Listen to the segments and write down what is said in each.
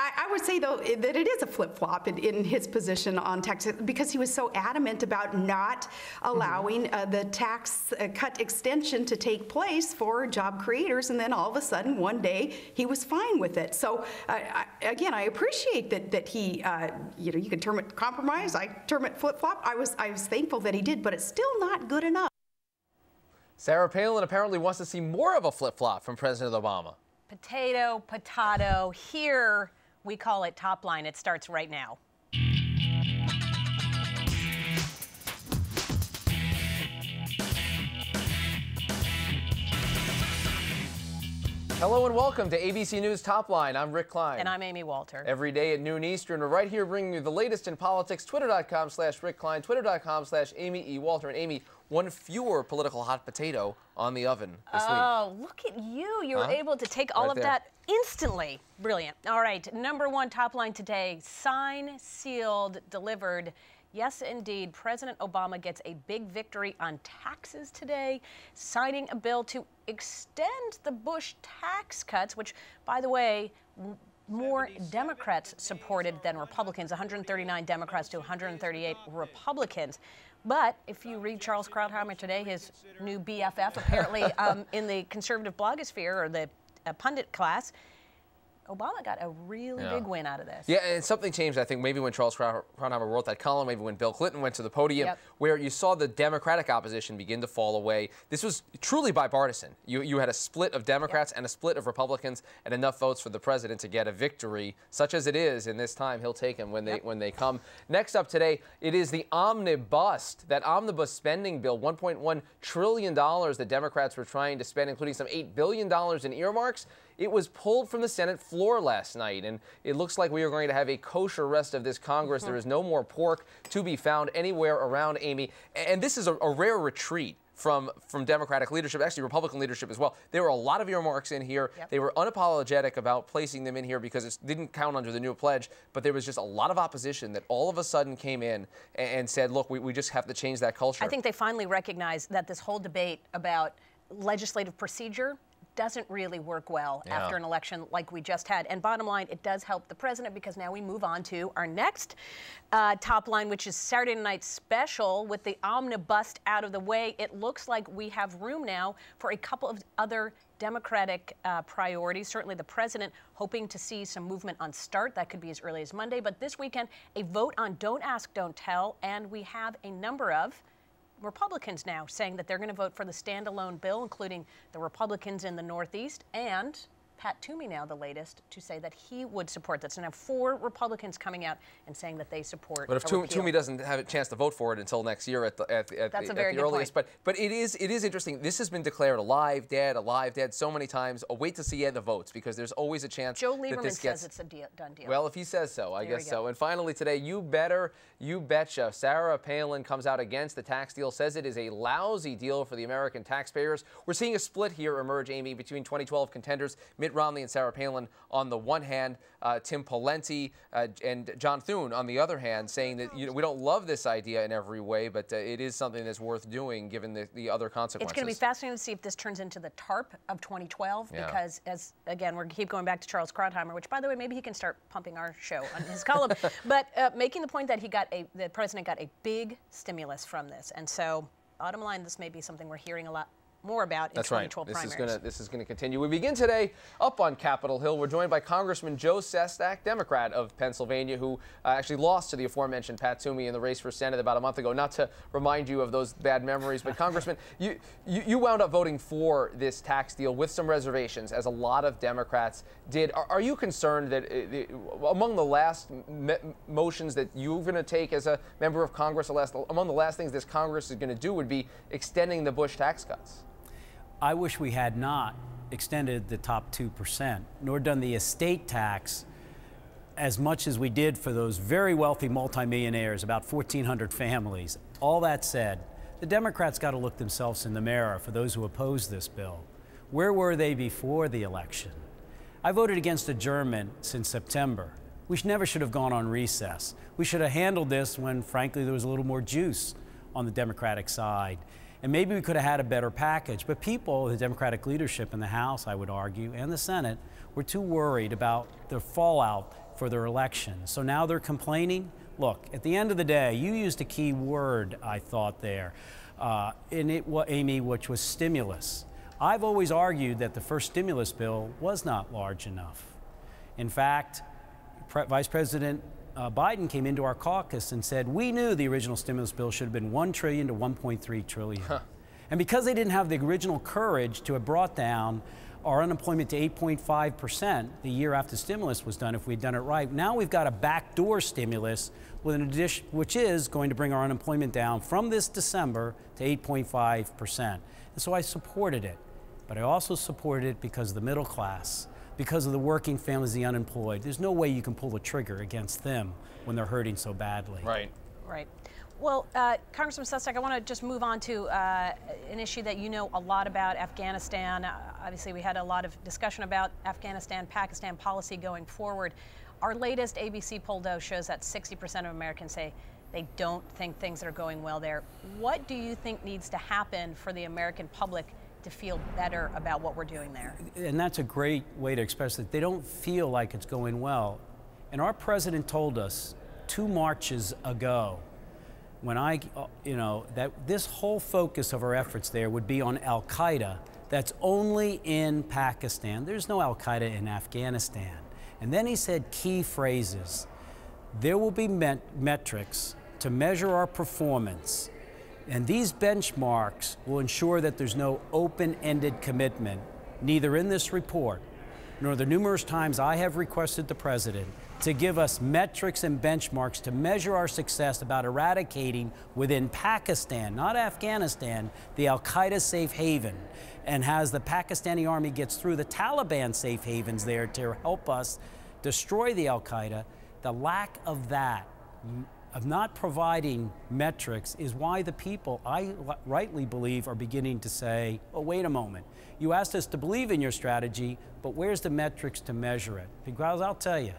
I would say, though, that it is a flip-flop in his position on tax, because he was so adamant about not allowing the tax cut extension to take place for job creators, and then all of a sudden, one day, he was fine with it. So, again, I appreciate that he, you can term it compromise, I term it flip-flop. I was thankful that he did, but it's still not good enough. Sarah Palin apparently wants to see more of a flip-flop from President Obama. Potato, potato. Here we call it top line. It starts right now. Hello and welcome to ABC News Top Line. I'm Rick Klein. And I'm Amy Walter. Every day at noon Eastern, we're right here bringing you the latest in politics. Twitter.com/Rick Klein, Twitter.com/Amy E. Walter. And Amy, one fewer political hot potato on the oven this week. Oh, look at you. You were able to take all of that instantly. Brilliant. All right, number one top line today, signed, sealed, delivered. Yes, indeed, President Obama gets a big victory on taxes today, signing a bill to extend the Bush tax cuts, which, by the way, more Democrats supported than Republicans, 139 Democrats to 138 Republicans. But if you read Charles Krauthammer today, his new BFF, apparently in the conservative blogosphere or the pundit class, Obama got a really big win out of this. Yeah, and something changed, I think, maybe when Charles Krauthammer wrote that column, maybe when Bill Clinton went to the podium, where you saw the Democratic opposition begin to fall away. This was truly bipartisan. You had a split of Democrats and a split of Republicans, and enough votes for the president to get a victory, such as it is in this time. He'll take them when they come. Next up today, it is the OMNIBUST, that omnibus spending bill, $1.1 trillion that Democrats were trying to spend, including some $8 billion in earmarks. It was pulled from the Senate floor last night, and it looks like we are going to have a kosher rest of this Congress. There is no more pork to be found anywhere around, Amy. And this is a rare retreat from Democratic leadership, actually Republican leadership as well. There were a lot of earmarks in here. They were unapologetic about placing them in here because it didn't count under the new pledge, but there was just a lot of opposition that all of a sudden came in and said, look, we just have to change that culture. I think they finally recognized that this whole debate about legislative procedure doesn't really work well after an election like we just had. And bottom line, it does help the president, because now we move on to our next top line, which is Saturday Night Special. With the omnibus out of the way, it looks like we have room now for a couple of other Democratic priorities. Certainly the president hoping to see some movement on START. That could be as early as Monday. But this weekend, a vote on Don't Ask, Don't Tell. And we have a number of Republicans now saying that they're going to vote for the standalone bill, including the Republicans in the Northeast, and Pat Toomey now the latest to say that he would support this. So now 4 Republicans coming out and saying that they support. But if Toomey doesn't have a chance to vote for it until next year at the earliest. But it is interesting. This has been declared a live dead, so many times. Wait to see the votes, because there's always a chance. Joe Lieberman says it's a done deal. Well, if he says so, I guess so. And finally today, you betcha. Sarah Palin comes out against the tax deal, says it is a lousy deal for the American taxpayers. We're seeing a split here emerge, Amy, between 2012 contenders Mitt Romney and Sarah Palin on the one hand, Tim Pawlenty and John Thune on the other hand, saying that we don't love this idea in every way, but it is something that's worth doing given the other consequences. It's going to be fascinating to see if this turns into the TARP of 2012, because again, we keep going back to Charles Krauthammer, which, by the way, maybe he can start pumping our show on his column, but making the point that the president got a big stimulus from this. And so, bottom line, this may be something we're hearing a lot more about in 2012 primaries. This is going to continue. We begin today up on Capitol Hill. We're joined by Congressman Joe Sestak, Democrat of Pennsylvania, who actually lost to the aforementioned Pat Toomey in the race for Senate about a month ago. Not to remind you of those bad memories, but Congressman, you wound up voting for this tax deal with some reservations, as a lot of Democrats did. Are you concerned that among the last motions that you're going to take as a member of Congress, among the last things this Congress is going to do would be extending the Bush tax cuts? I wish we had not extended the top 2%, nor done the estate tax as much as we did for those very wealthy multimillionaires, about 1,400 families. All that said, the Democrats got to look themselves in the mirror for those who oppose this bill. Where were they before the election? I voted against adjournment since September. We never should have gone on recess. We should have handled this when, frankly, there was a little more juice on the Democratic side. And maybe we could have had a better package. But people, the Democratic leadership in the House, I would argue, and the Senate, were too worried about the fallout for their election. So now they're complaining. Look, at the end of the day, you used a key word, I thought there, Amy, which was stimulus. I've always argued that the first stimulus bill was not large enough. In fact, Vice President Biden came into our caucus and said, we knew the original stimulus bill should have been $1 trillion to $1.3 trillion. And because they didn't have the original courage to have brought down our unemployment to 8.5% the year after stimulus was done, if we'd done it right, now we've got a backdoor stimulus with an addition, which is going to bring our unemployment down from this December to 8.5%. And so I supported it. But I also supported it because of the middle class, because of the working families, the unemployed. There's no way you can pull a trigger against them when they're hurting so badly. Right. Right. Well, Congressman Sestak, I want to just move on to an issue that you know a lot about, Afghanistan. Obviously, we had a lot of discussion about Afghanistan-Pakistan policy going forward. Our latest ABC poll, though, shows that 60% of Americans say they don't think things are going well there. What do you think needs to happen for the American public to feel better about what we're doing there? And that's a great way to express it. They don't feel like it's going well. And our president told us 2 marches ago, when that this whole focus of our efforts there would be on Al-Qaeda. That's only in Pakistan. There's no Al-Qaeda in Afghanistan. And then he said key phrases. There will be metrics to measure our performance. And these benchmarks will ensure that there's no open-ended commitment, neither in this report nor the numerous times I have requested the president to give us metrics and benchmarks to measure our success about eradicating within Pakistan, not Afghanistan, the Al-Qaeda safe haven. And as the Pakistani army gets through the Taliban safe havens there to help us destroy the Al-Qaeda, the lack of that, of not providing metrics, is why the people, I rightly believe, are beginning to say, oh, wait a moment. You asked us to believe in your strategy, but where's the metrics to measure it? Because I'll tell you,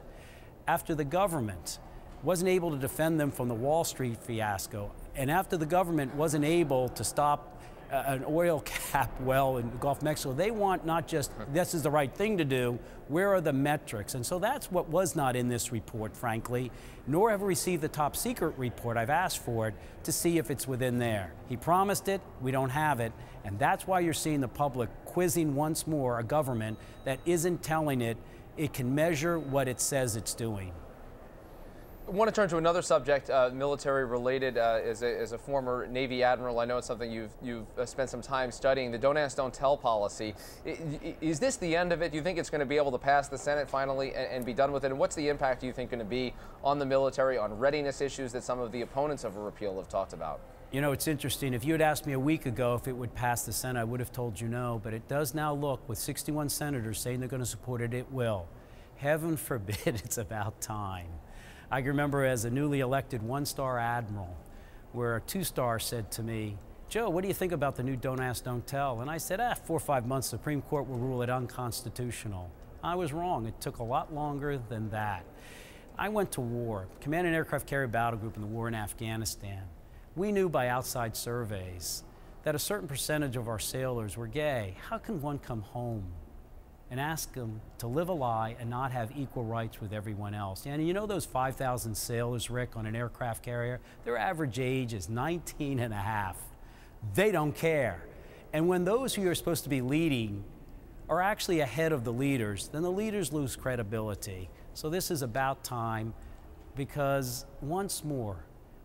after the government wasn't able to defend them from the Wall Street fiasco, and after the government wasn't able to stop an oil cap well in the Gulf of Mexico, they want not just this is the right thing to do, where are the metrics? And so that's what was not in this report, frankly, nor have we received the top secret report. I've asked for it to see if it's within there. He promised it, we don't have it, and that's why you're seeing the public quizzing once more a government that isn't telling it it can measure what it says it's doing. I want to turn to another subject, military related. As a former Navy admiral, I know it's something you've spent some time studying, the don't ask, don't tell policy. Is this the end of it? Do you think it's going to be able to pass the Senate finally and be done with it? And what's the impact, do you think, going to be on the military, on readiness issues that some of the opponents of a repeal have talked about? You know, it's interesting. If you had asked me a week ago if it would pass the Senate, I would have told you no. But it does now look, with 61 senators saying they're going to support it, it will. Heaven forbid it's about time. I can remember as a newly elected 1-star admiral, where a 2-star said to me, Joe, what do you think about the new don't ask, don't tell? And I said, 4 or 5 months, the Supreme Court will rule it unconstitutional. I was wrong. It took a lot longer than that. I went to war, commanded an aircraft carrier battle group in the war in Afghanistan. We knew by outside surveys that a certain percentage of our sailors were gay. How can one come home and ask them to live a lie and not have equal rights with everyone else? And you know those 5,000 sailors, Rick, on an aircraft carrier? Their average age is 19 and a half. They don't care. And when those who are supposed to be leading are actually ahead of the leaders, then the leaders lose credibility. So this is about time, because once more,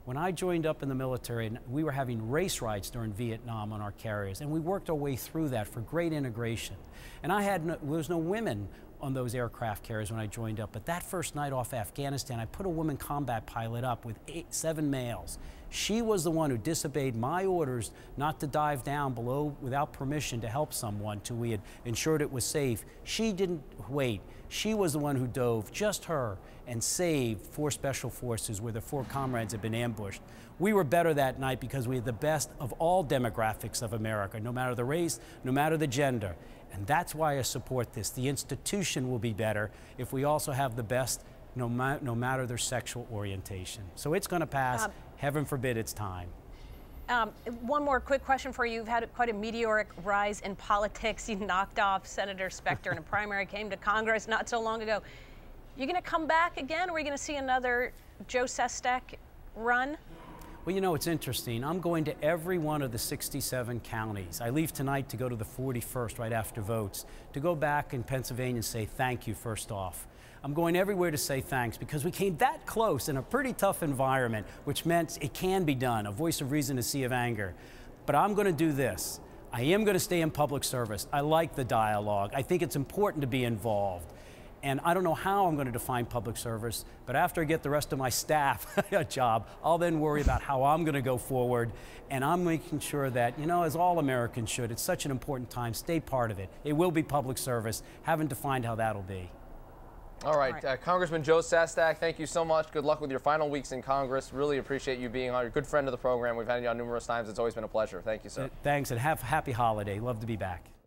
when I joined up in the military, we were having race rights during Vietnam on our carriers, and we worked our way through that for great integration. And there was no women on those aircraft carriers when I joined up, but that first night off Afghanistan, I put a woman combat pilot up with 7 males. She was the one who disobeyed my orders not to dive down below without permission to help someone till we had ensured it was safe. She didn't wait. She was the one who dove, just her, and saved 4 special forces where the 4 comrades had been ambushed. We were better that night because we had the best of all demographics of America, no matter the race, no matter the gender. And that's why I support this. The institution will be better if we also have the best, no matter their sexual orientation. So it's going to pass. Heaven forbid it's time. One more quick question for you. You've had quite a meteoric rise in politics. You knocked off Senator Specter in a primary, came to Congress not so long ago. You going to come back again, or are we going to see another Joe Sestak run? Well, you know, it's interesting. I'm going to every one of the 67 counties. I leave tonight to go to the 41st right after votes, to go back in Pennsylvania and say thank you first off. I'm going everywhere to say thanks because we came that close in a pretty tough environment, which meant it can be done, a voice of reason, a sea of anger. But I'm going to do this. I am going to stay in public service. I like the dialogue. I think it's important to be involved. And I don't know how I'm going to define public service, but after I get the rest of my staff a job, I'll then worry about how I'm going to go forward. And I'm making sure that, you know, as all Americans should, it's such an important time, stay part of it. It will be public service. Haven't defined how that'll be. All right, Congressman Joe Sestak, thank you so much. Good luck with your final weeks in Congress. Really appreciate you being on. You're a good friend of the program. We've had you on numerous times. It's always been a pleasure. Thank you, sir. Thanks, and have a happy holiday. Love to be back.